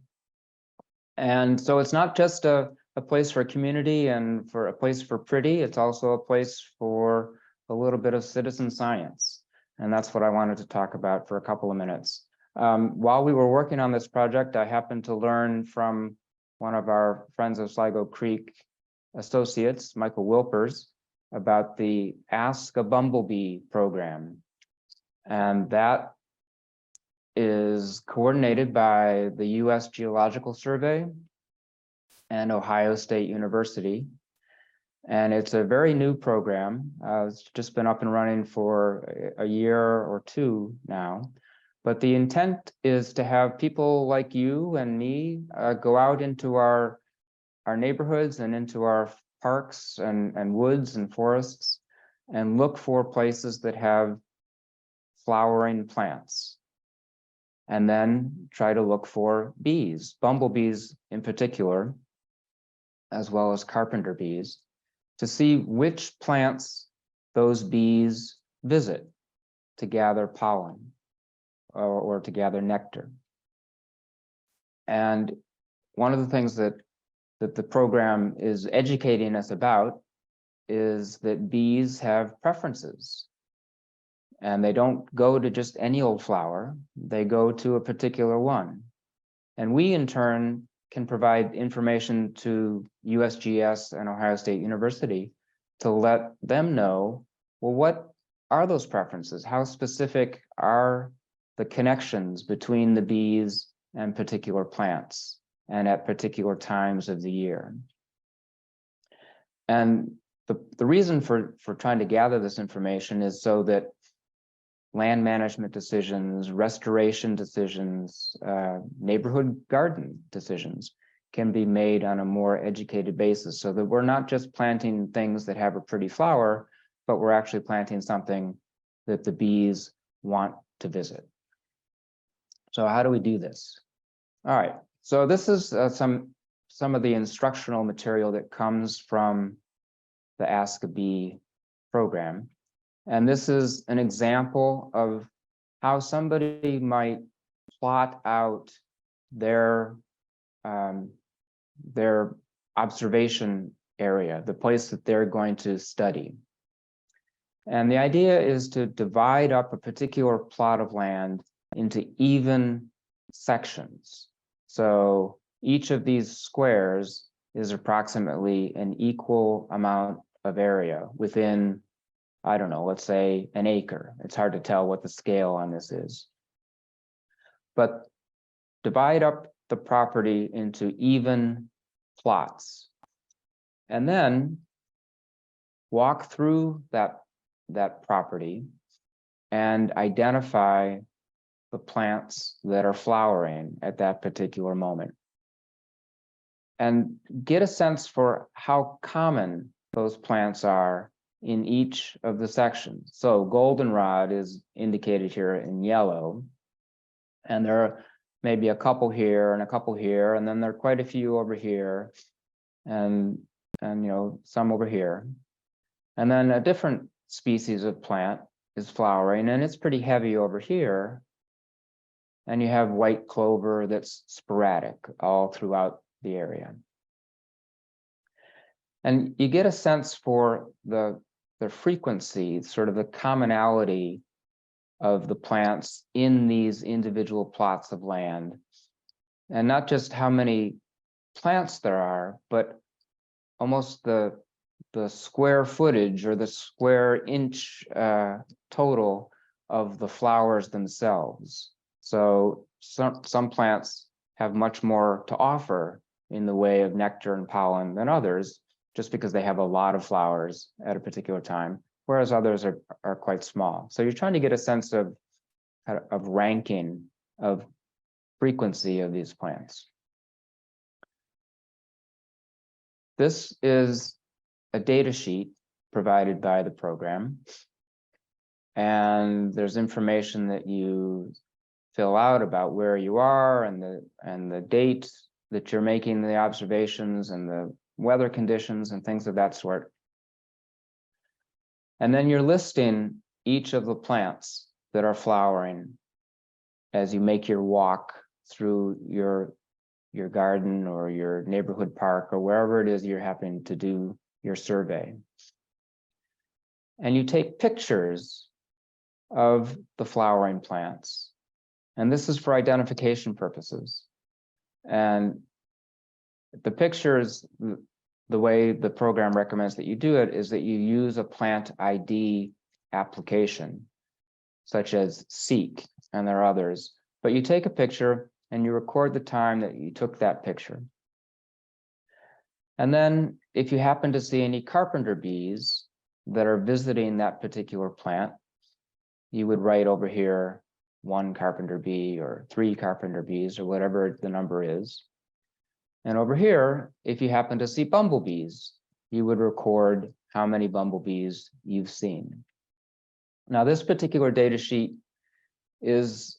And so it's not just a place for community and for a place for pretty, it's also a place for a little bit of citizen science. And that's what I wanted to talk about for a couple of minutes. While we were working on this project, I happened to learn from one of our friends of Sligo Creek associates, Michael Wilpers, about the Ask a Bumblebee program. And that is coordinated by the U.S. Geological Survey and Ohio State University. And it's a very new program. It's just been up and running for a year or two now. But the intent is to have people like you and me go out into our neighborhoods and into our parks and woods and forests and look for places that have flowering plants. And then try to look for bees, bumblebees in particular, as well as carpenter bees, to see which plants those bees visit to gather pollen or to gather nectar. And one of the things that the program is educating us about is that bees have preferences. And they don't go to just any old flower, they go to a particular one. And we, in turn, can provide information to USGS and Ohio State University to let them know, well, what are those preferences? How specific are the connections between the bees and particular plants and at particular times of the year? And the reason for trying to gather this information is so that land management decisions, restoration decisions, neighborhood garden decisions can be made on a more educated basis, so that we're not just planting things that have a pretty flower, but we're actually planting something that the bees want to visit. So how do we do this? All right, so this is some of the instructional material that comes from the Ask a Bee program. And this is an example of how somebody might plot out their observation area, the place that they're going to study. And the idea is to divide up a particular plot of land into even sections. So each of these squares is approximately an equal amount of area within, I don't know, let's say an acre. It's hard to tell what the scale on this is. But divide up the property into even plots. And then walk through that property and identify the plants that are flowering at that particular moment. And get a sense for how common those plants are in each of the sections. So goldenrod is indicated here in yellow, and there are maybe a couple here and a couple here, and then there are quite a few over here, and you know, some over here. And then a different species of plant is flowering, and it's pretty heavy over here. And you have white clover that's sporadic all throughout the area. And you get a sense for the frequency, sort of the commonality of the plants in these individual plots of land. And not just how many plants there are, but almost the square footage or the square inch total of the flowers themselves. So some plants have much more to offer in the way of nectar and pollen than others, just because they have a lot of flowers at a particular time, whereas others are quite small. So you're trying to get a sense of ranking, of frequency of these plants. This is a data sheet provided by the program. And there's information that you fill out about where you are and the date that you're making the observations and the weather conditions and things of that sort. And then you're listing each of the plants that are flowering as you make your walk through your garden or your neighborhood park or wherever it is you're happening to do your survey. And you take pictures of the flowering plants. And this is for identification purposes. And the pictures, the way the program recommends that you do it is that you use a plant ID application, such as Seek, and there are others. But you take a picture and you record the time that you took that picture. And then if you happen to see any carpenter bees that are visiting that particular plant, you would write over here 1 carpenter bee or 3 carpenter bees or whatever the number is. And over here, if you happen to see bumblebees, you would record how many bumblebees you've seen. Now, this particular data sheet is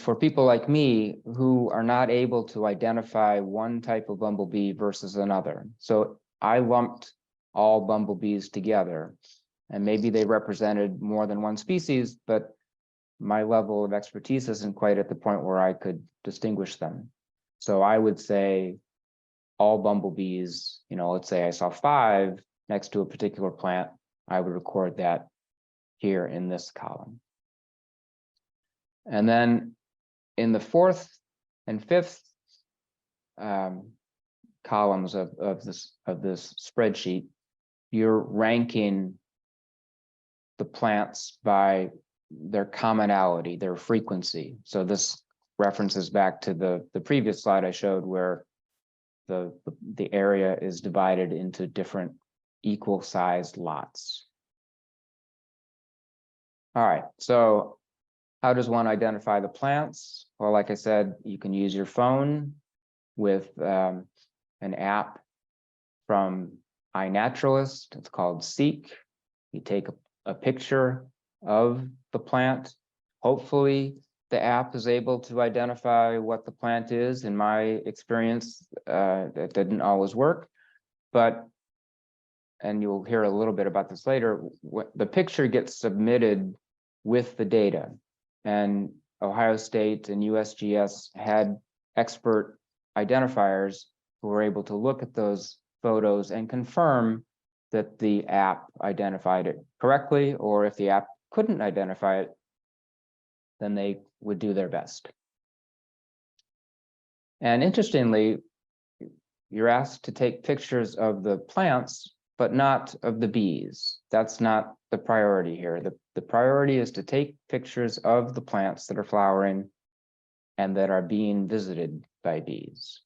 for people like me who are not able to identify one type of bumblebee versus another. So I lumped all bumblebees together, and maybe they represented more than one species, but my level of expertise isn't quite at the point where I could distinguish them. So I would say all bumblebees, let's say I saw 5 next to a particular plant, I would record that here in this column. And then in the 4th and 5th columns of this spreadsheet, you're ranking the plants by their commonality, their frequency. So this references back to the previous slide I showed where the area is divided into different equal-sized lots. All right, so how does one identify the plants? Well, like I said, you can use your phone with an app from iNaturalist. It's called Seek. You take a picture of the plant. Hopefully, the app is able to identify what the plant is. In my experience, that didn't always work, and you'll hear a little bit about this later, the picture gets submitted with the data. And Ohio State and USGS had expert identifiers who were able to look at those photos and confirm that the app identified it correctly, or if the app couldn't identify it, then they would do their best. And interestingly, you're asked to take pictures of the plants, but not of the bees. That's not the priority here. The priority is to take pictures of the plants that are flowering and that are being visited by bees.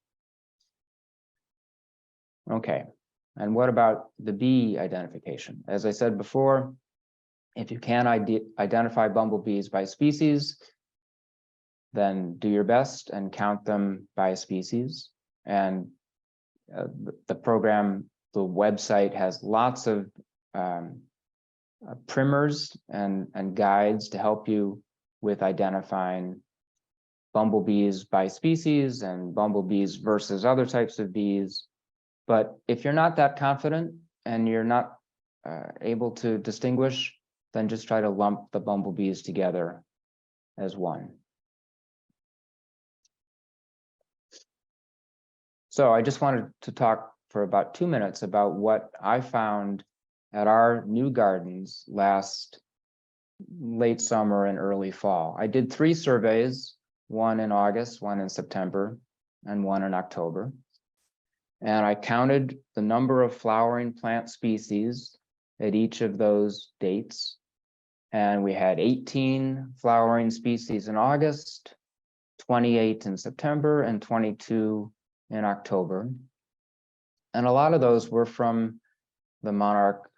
Okay, and what about the bee identification? As I said before, if you can identify bumblebees by species, then do your best and count them by species. And the program, the website has lots of primers and guides to help you with identifying bumblebees by species and bumblebees versus other types of bees. But if you're not that confident and you're not able to distinguish, then just try to lump the bumblebees together as one. So I just wanted to talk for about 2 minutes about what I found at our new gardens last late summer and early fall. I did 3 surveys, one in August, one in September, and one in October. And I counted the number of flowering plant species at each of those dates. And we had 18 flowering species in August, 28 in September, and 22 in October. And a lot of those were from the Monarch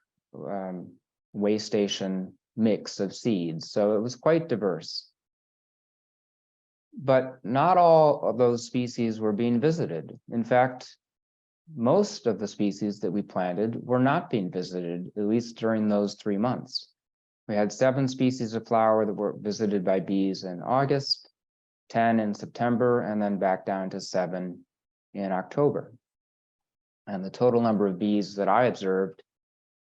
way station mix of seeds. So it was quite diverse. But not all of those species were being visited. In fact, most of the species that we planted were not being visited, at least during those 3 months. We had 7 species of flower that were visited by bees in August, 10 in September, and then back down to 7 in October. And the total number of bees that I observed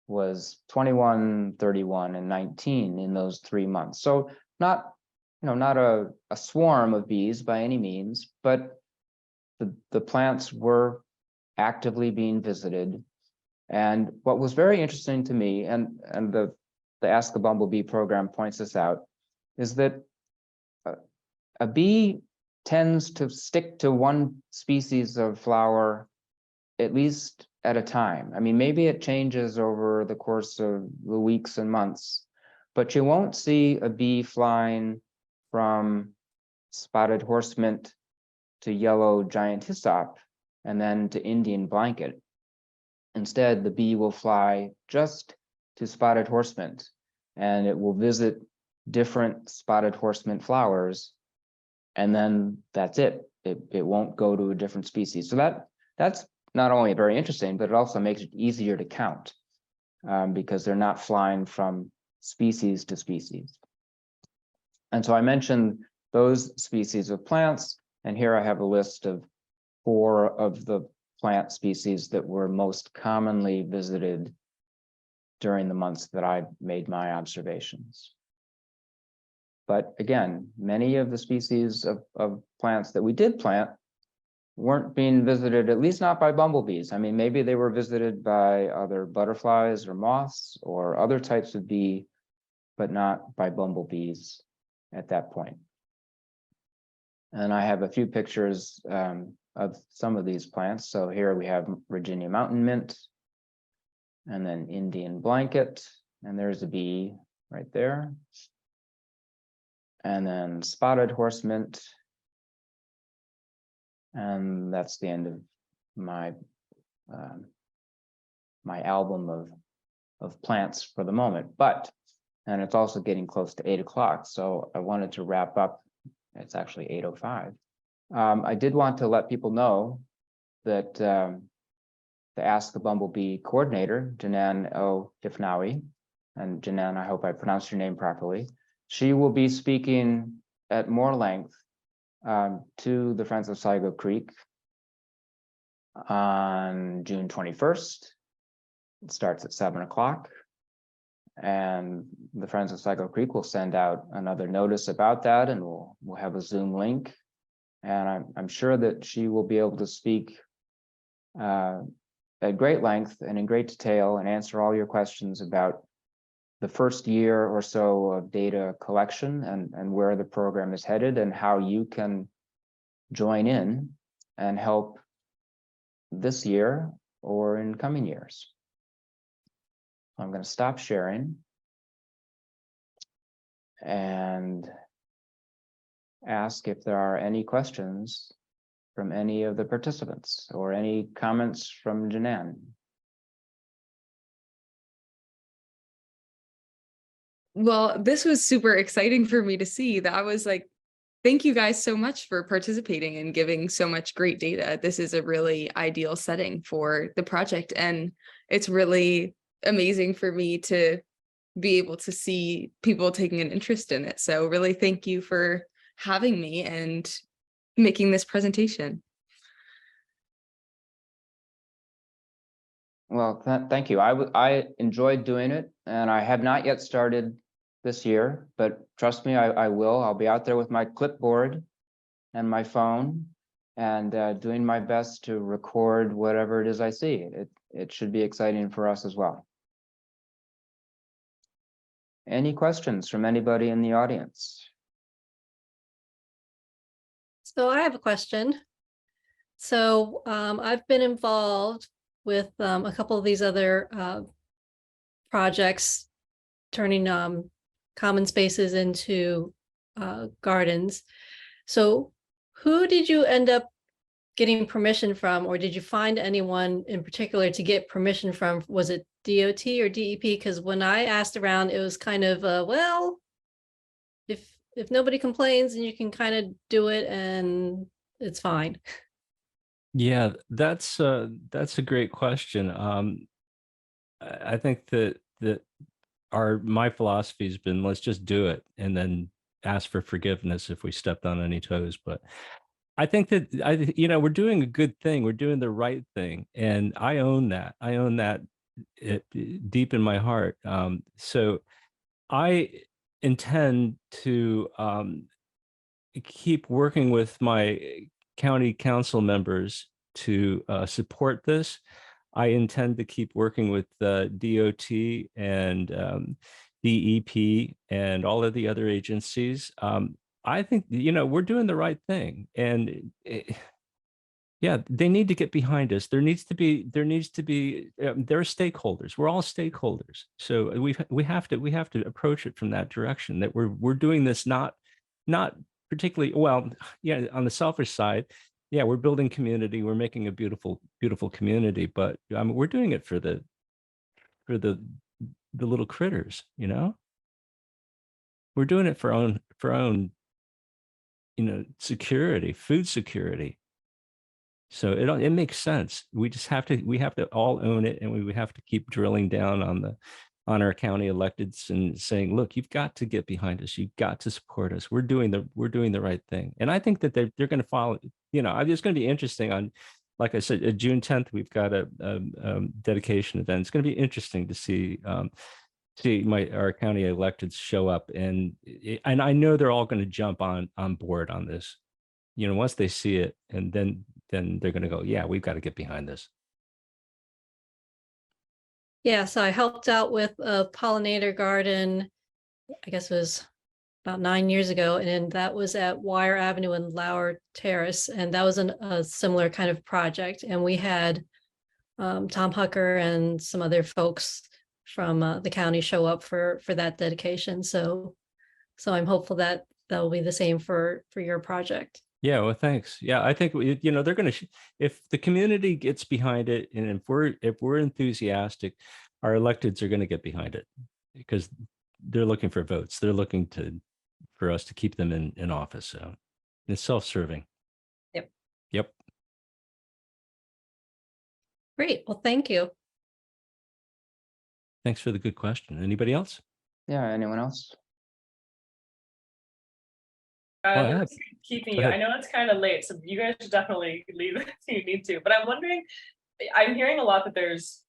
was 21, 31, and 19 in those 3 months. So not, not a swarm of bees by any means, but the plants were actively being visited. And what was very interesting to me, and the Ask a Bumblebee program points this out, is that a bee tends to stick to one species of flower at least at a time. I mean, maybe it changes over the course of the weeks and months, but you won't see a bee flying from spotted horsemint to yellow giant hyssop and then to Indian blanket. Instead, the bee will fly just to spotted horsemint, and it will visit different spotted horsemint flowers, and then that's it. It won't go to a different species. So that's not only very interesting, but it also makes it easier to count because they're not flying from species to species. And so I mentioned those species of plants, and here I have a list of 4 of the plant species that were most commonly visited during the months that I made my observations. But again, many of the species of plants that we did plant weren't being visited, at least not by bumblebees. I mean, maybe they were visited by other butterflies or moths or other types of bee, but not by bumblebees at that point. And I have a few pictures of some of these plants. So here we have Virginia mountain mint, and then Indian blanket, and there's a bee right there. And then spotted horsemint. And that's the end of my my album of plants for the moment. And it's also getting close to 8 o'clock, so I wanted to wrap up. It's actually 8:05. I did want to let people know that the Ask the Bumblebee coordinator, Janan O. Hifnawi, and Janan, I hope I pronounced your name properly, she will be speaking at more length to the Friends of Sligo Creek on June 21st. It starts at 7 o'clock. And the Friends of Sligo Creek will send out another notice about that, and we'll have a Zoom link. And I'm sure that she will be able to speak at great length and in great detail and answer all your questions about the first year or so of data collection and where the program is headed and how you can join in and help this year or in coming years. I'm going to stop sharing and ask if there are any questions from any of the participants or any comments from Janan. Well, this was super exciting for me to see. That was like, thank you guys so much for participating and giving so much great data. This is a really ideal setting for the project, and it's really amazing for me to be able to see people taking an interest in it. So really thank you for having me and making this presentation. Well, thank you. I enjoyed doing it, and I have not yet started this year, but trust me, I will. I'll be out there with my clipboard and my phone and doing my best to record whatever it is I see. It should be exciting for us as well. Any questions from anybody in the audience? So I have a question. So I've been involved with a couple of these other projects, turning common spaces into gardens. So who did you end up getting permission from, or did you find anyone in particular to get permission from? Was it DOT or DEP? Because when I asked around, it was kind of well, if nobody complains, then you can kind of do it and it's fine. Yeah, that's a great question. I think that my philosophy has been, let's just do it and then ask for forgiveness if we stepped on any toes. But I think that we're doing a good thing. We're doing the right thing, and I own that. I own that deep in my heart. So I intend to keep working with my county council members to support this. I intend to keep working with DOT and DEP and all of the other agencies. I think we're doing the right thing, and yeah, they need to get behind us. There needs to be there are stakeholders. We're all stakeholders, so we have to approach it from that direction. That we're doing this not particularly well. Yeah, on the selfish side, yeah, we're building community. We're making a beautiful community, but we're doing it for the little critters. We're doing it for our own security, food security. So it makes sense. We have to all own it, and we have to keep drilling down on our county electeds and saying, look, you've got to get behind us. You've got to support us. We're doing the right thing. And I think that they're going to follow. It's going to be interesting on, like I said, June 10th, we've got a dedication event. It's going to be interesting to see our county electeds show up, and I know they're all going to jump on board on this. Once they see it, and then they're going to go, yeah, we've got to get behind this. Yeah, so I helped out with a pollinator garden, I guess it was about 9 years ago, and that was at Wire Avenue and Lower Terrace, and that was a similar kind of project. And we had Tom Hucker and some other folks from the county show up for that dedication. So I'm hopeful that will be the same for your project. Yeah, well, thanks. Yeah, I think they're going to, if the community gets behind it, and if we're enthusiastic, our electeds are going to get behind it, because they're looking for votes. They're looking for us to keep them in office. So it's self-serving. Yep. Great. Well, thank you. Thanks for the good question. Anybody else? Yeah, anyone else? Keeping Go you. ahead. I know it's kind of late, so you guys should definitely leave if you need to. But I'm wondering, I'm hearing a lot that there's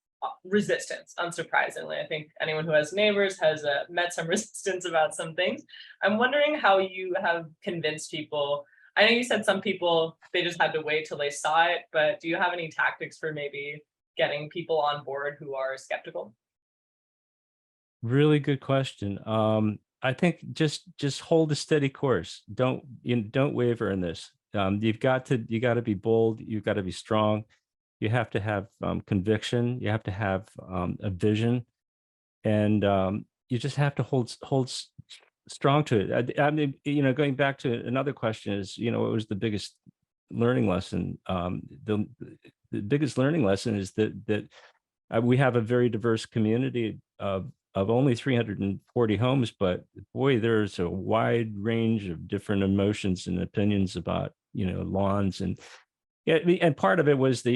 resistance, unsurprisingly. I think anyone who has neighbors has met some resistance about some things. I'm wondering how you have convinced people. I know you said some people, they just had to wait till they saw it, but do you have any tactics for maybe getting people on board who are skeptical? Really good question. I think just hold a steady course. Don't waver in this. You got to be bold. You've got to be strong. You have to have conviction. You have to have a vision, and you just have to hold strong to it. I mean, going back to another question is, what was the biggest learning lesson? The biggest learning lesson is that we have a very diverse community of only 340 homes, but boy, there's a wide range of different emotions and opinions about lawns. And yeah, and part of it was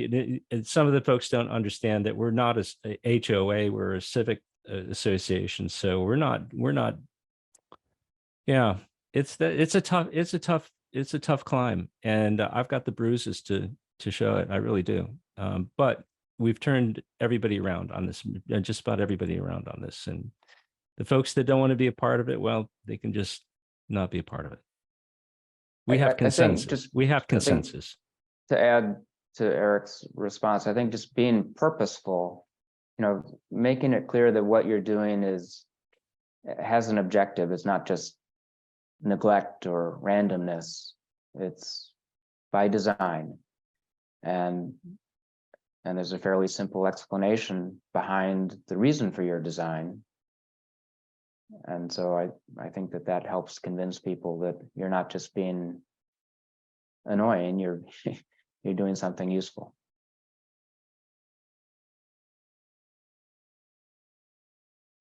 some of the folks don't understand that we're not a HOA, we're a civic association, so we're not. Yeah, it's a tough climb, and I've got the bruises to show it. I really do. But we've turned everybody around on this, just about everybody around on this. And the folks that don't want to be a part of it, well, they can just not be a part of it. We have consensus. To add to Eric's response, I think just being purposeful, making it clear that what you're doing has an objective. It's not just neglect or randomness. It's by design. And there's a fairly simple explanation behind the reason for your design. And so I think that helps convince people that you're not just being annoying, you're doing something useful.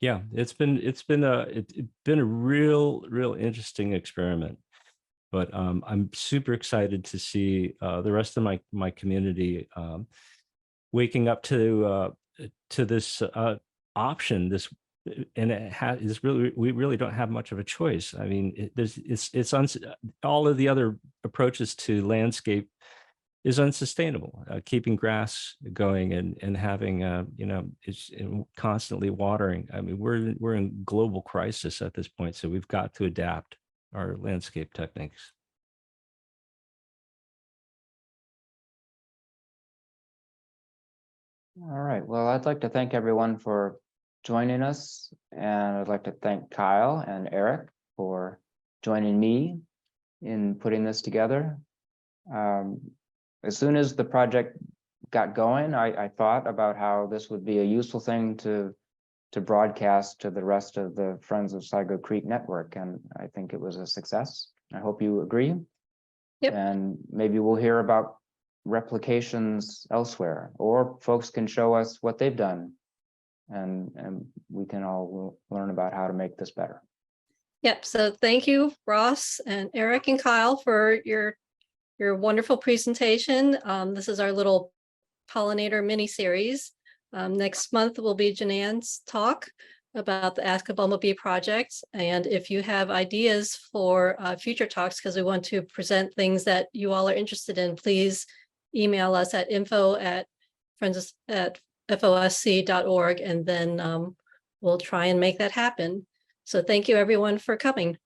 Yeah, it's been a real interesting experiment. But I'm super excited to see the rest of my community waking up to this option. And is really, we really don't have much of a choice. I mean, all of the other approaches to landscape is unsustainable. Keeping grass going and having it's constantly watering. I mean, we're in global crisis at this point, so we've got to adapt our landscape techniques. All right, well, I'd like to thank everyone for joining us, and I'd like to thank Kyle and Eric for joining me in putting this together. As soon as the project got going, I thought about how this would be a useful thing to broadcast to the rest of the Friends of Sligo Creek network, and I think it was a success. I hope you agree. Yep. And maybe we'll hear about replications elsewhere, or folks can show us what they've done, and we can all learn about how to make this better. Yep. So thank you, Ross and Eric and Kyle, for your wonderful presentation. This is our little Pollinator mini series. Next month will be Janan's talk about the Ask a Bumblebee project. And if you have ideas for future talks, because we want to present things that you all are interested in, please email us at info@fosc.org, and then we'll try and make that happen. So thank you everyone for coming.